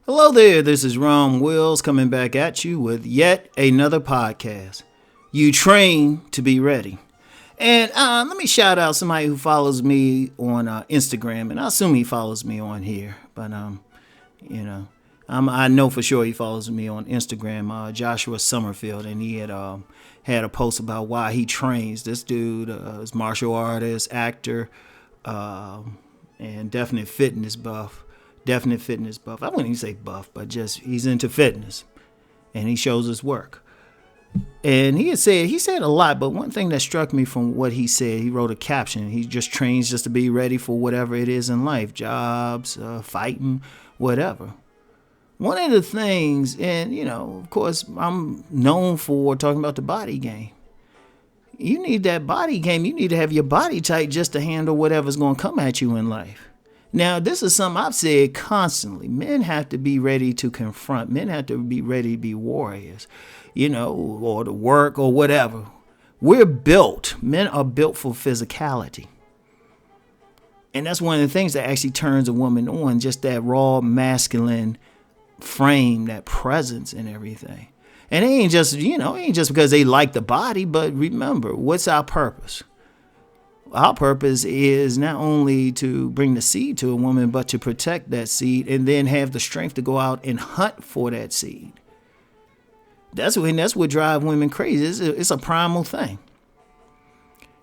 Hello there, this is Rom Wills coming back at you with yet another podcast. You train to be ready. And let me shout out somebody who follows me on Instagram, and I assume he follows me on here, but I know for sure he follows me on Instagram, Joshua Summerfield, and he had a post about why he trains. This dude is martial artist, actor, and definite fitness buff. I wouldn't even say buff, but just he's into fitness, and he shows his work. And he said a lot, but one thing that struck me from what he said, he wrote a caption. He just trains just to be ready for whatever it is in life, jobs, fighting, whatever. One of the things, and of course, I'm known for talking about the body game. You need that body game. You need to have your body tight just to handle whatever's going to come at you in life. Now, this is something I've said constantly. Men have to be ready to confront. Men have to be ready to be warriors, or to work or whatever. Men are built for physicality. And that's one of the things that actually turns a woman on, just that raw masculine frame, that presence and everything. And it ain't just because they like the body, but remember, what's our purpose? Our purpose is not only to bring the seed to a woman, but to protect that seed and then have the strength to go out and hunt for that seed. That's what drives women crazy. It's a primal thing.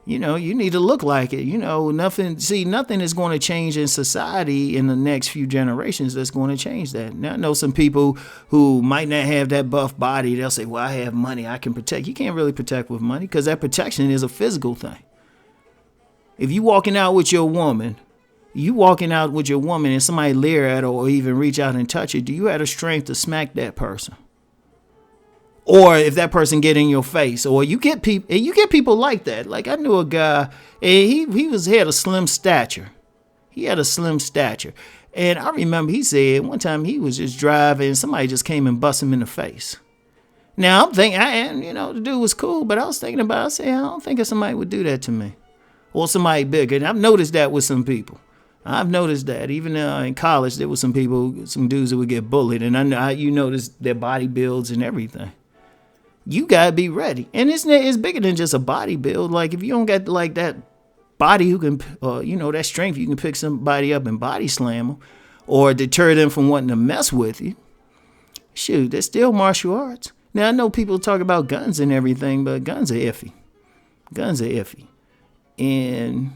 You need to look like it. Nothing is going to change in society in the next few generations that's going to change that. Now, I know some people who might not have that buff body. They'll say, well, I have money. I can protect. You can't really protect with money because that protection is a physical thing. If you walking out with your woman and somebody leer at her or even reach out and touch her, do you have the strength to smack that person? Or if that person get in your face, or you get people like that. Like I knew a guy, and he had a slim stature. And I remember he said one time he was just driving and somebody just came and bust him in the face. Now I'm thinking, the dude was cool, but I was thinking about it. I said, I don't think somebody would do that to me. Or somebody bigger. And I've noticed that with some people. Even in college, there were some dudes that would get bullied. And I know you notice their body builds and everything. You got to be ready. And it's bigger than just a body build. Like if you don't got like that body who can, that strength, you can pick somebody up and body slam them or deter them from wanting to mess with you. Shoot, they're still martial arts. Now, I know people talk about guns and everything, but guns are iffy. And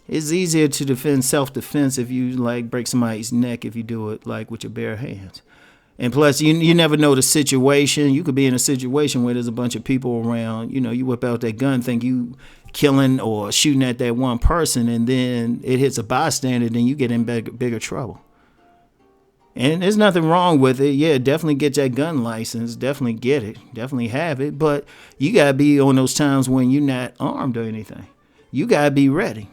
it's easier to defend self-defense if you break somebody's neck if you do it with your bare hands. And plus, you never know the situation. You could be in a situation where there's a bunch of people around. You whip out that gun, think you killing or shooting at that one person, and then it hits a bystander, then you get in bigger trouble. And there's nothing wrong with it. Yeah, definitely get that gun license. Definitely get it. Definitely have it. But you got to be on those times when you're not armed or anything. You gotta be ready.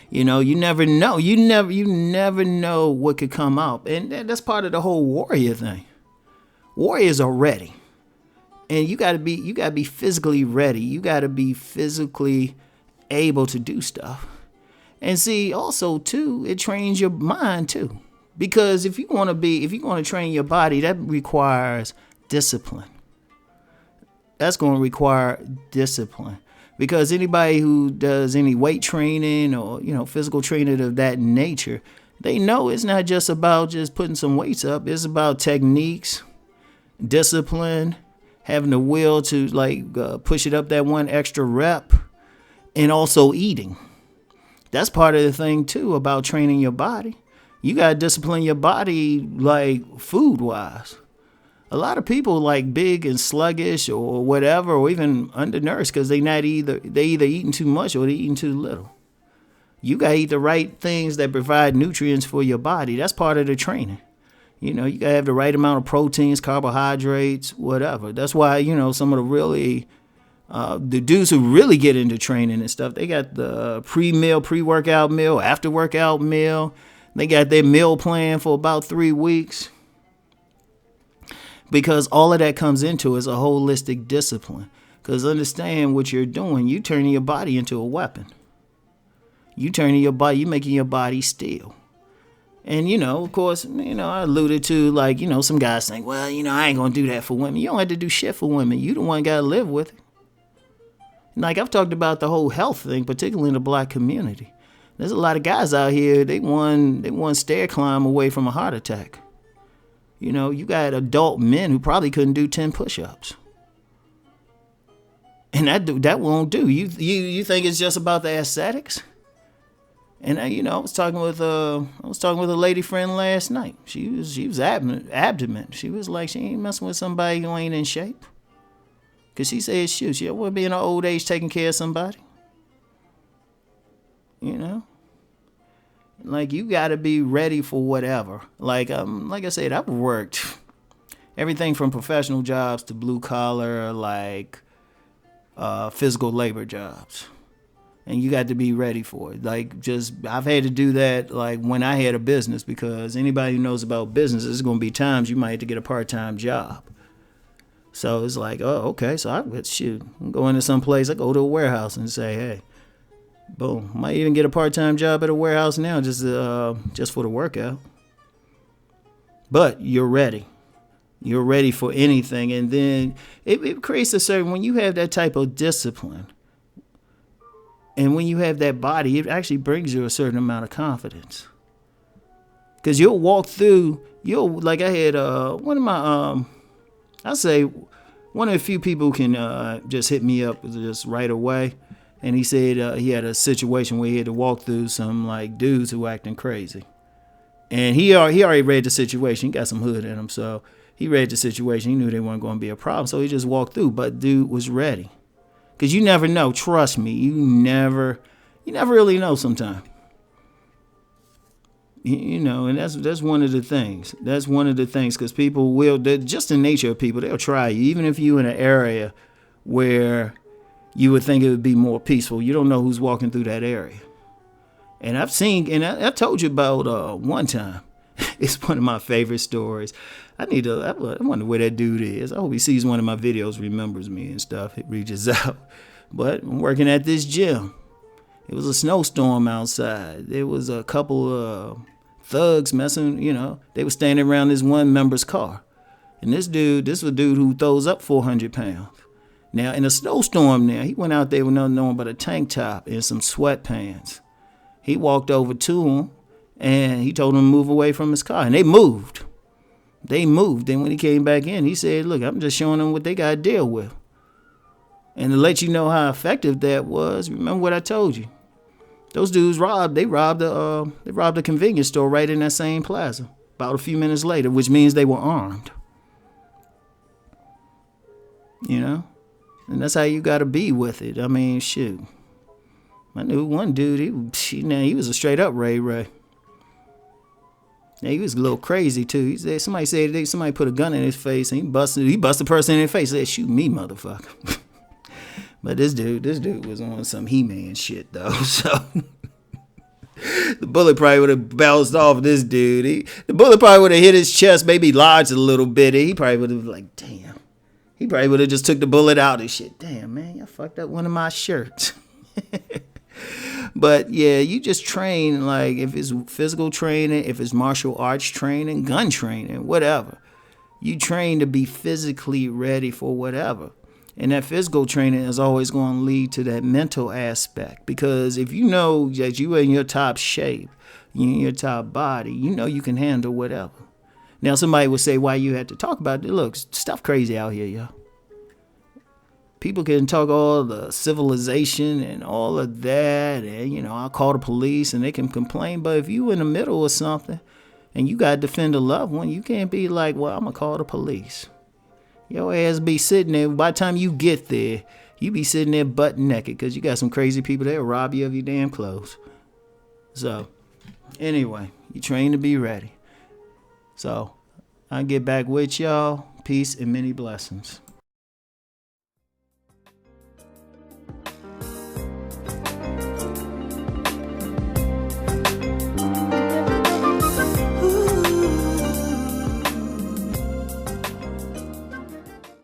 You never know. You never know what could come out, and that's part of the whole warrior thing. Warriors are ready, and you gotta be physically ready. You gotta be physically able to do stuff, and see also too, it trains your mind too. Because if you're gonna train your body, that requires discipline. That's gonna require discipline. Because anybody who does any weight training or, physical training of that nature, they know it's not just about just putting some weights up. It's about techniques, discipline, having the will to push it up that one extra rep, and also eating. That's part of the thing, too, about training your body. You got to discipline your body food-wise. A lot of people big and sluggish or whatever, or even undernourished because they either eating too much or they eating too little. You got to eat the right things that provide nutrients for your body. That's part of the training. You got to have the right amount of proteins, carbohydrates, whatever. That's why, some of the really, the dudes who really get into training and stuff, they got the pre-workout meal, after-workout meal. They got their meal plan for about 3 weeks. Because all of that comes into is a holistic discipline. Because understand what you're doing. You're turning your body into a weapon. You're making your body steel. And, of course, I alluded to, like, some guys think, well, I ain't going to do that for women. You don't have to do shit for women. You the one got to live with it. Like, I've talked about the whole health thing, particularly in the black community. There's a lot of guys out here, they one stair climb away from a heart attack. You got adult men who probably couldn't do 10 push-ups. And that won't do. You think it's just about the aesthetics? And I was talking with a lady friend last night. She was abdomen. She was like, she ain't messing with somebody who ain't in shape. Cause she said, shoot, she would be in her old age taking care of somebody. Like, you got to be ready for whatever. Like I said, I've worked everything from professional jobs to blue collar, like physical labor jobs. And you got to be ready for it. Like, I've had to do that, like, when I had a business, because anybody who knows about business, there's going to be times you might have to get a part-time job. So it's like, oh, okay, so I'm going to some place, I go to a warehouse and say, hey, boom, might even get a part-time job at a warehouse now just for the workout. But you're ready. You're ready for anything. And then it creates a certain, when you have that type of discipline, and when you have that body, it actually brings you a certain amount of confidence. Because you'll walk through, like I had one of my, I'll say one of the few people who can just hit me up just right away. And he said he had a situation where he had to walk through some like dudes who were acting crazy. And he already read the situation. He got some hood in him. So he read the situation. He knew they weren't going to be a problem. So he just walked through. But dude was ready. Because you never know. Trust me. You never really know sometimes. And that's one of the things. That's one of the things. Because people will, just the nature of people, they'll try you. Even if you're in an area where you would think it would be more peaceful. You don't know who's walking through that area. And I've seen, and I told you about one time. It's one of my favorite stories. I wonder where that dude is. I hope he sees one of my videos, remembers me and stuff. It reaches out. But I'm working at this gym. It was a snowstorm outside. There was a couple of thugs messing, they were standing around this one member's car. And this was a dude who throws up 400 pounds. Now, in a snowstorm now, he went out there with nothing on but a tank top and some sweatpants. He walked over to him, and he told him to move away from his car. And they moved. Then when he came back in, he said, look, I'm just showing them what they got to deal with. And to let you know how effective that was, remember what I told you. Those dudes robbed a convenience store right in that same plaza about a few minutes later, which means they were armed. And that's how you got to be with it. I mean, shoot. I knew one dude, he was a straight up Ray. Yeah, he was a little crazy too. Somebody put a gun in his face and he busted the person in the face. He said, shoot me, motherfucker. But this dude was on some He-Man shit though. So the bullet probably would have bounced off this dude. The bullet probably would have hit his chest, maybe lodged a little bit. He probably would have like, damn. He probably would have just took the bullet out and shit. Damn, man, I fucked up one of my shirts. But yeah, you just train, like if it's physical training, if it's martial arts training, gun training, whatever. You train to be physically ready for whatever. And that physical training is always going to lead to that mental aspect. Because if you know that you are in your top shape, you're in your top body, you can handle whatever. Now, somebody would say, why you had to talk about it? Look, stuff crazy out here, yo. People can talk all the civilization and all of that, and, I'll call the police and they can complain. But if you in the middle of something and you got to defend a loved one, you can't be like, well, I'm going to call the police. Your ass be sitting there. By the time you get there, you be sitting there butt naked because you got some crazy people that'll rob you of your damn clothes. So, anyway, you train to be ready. So, I'll get back with y'all. Peace and many blessings.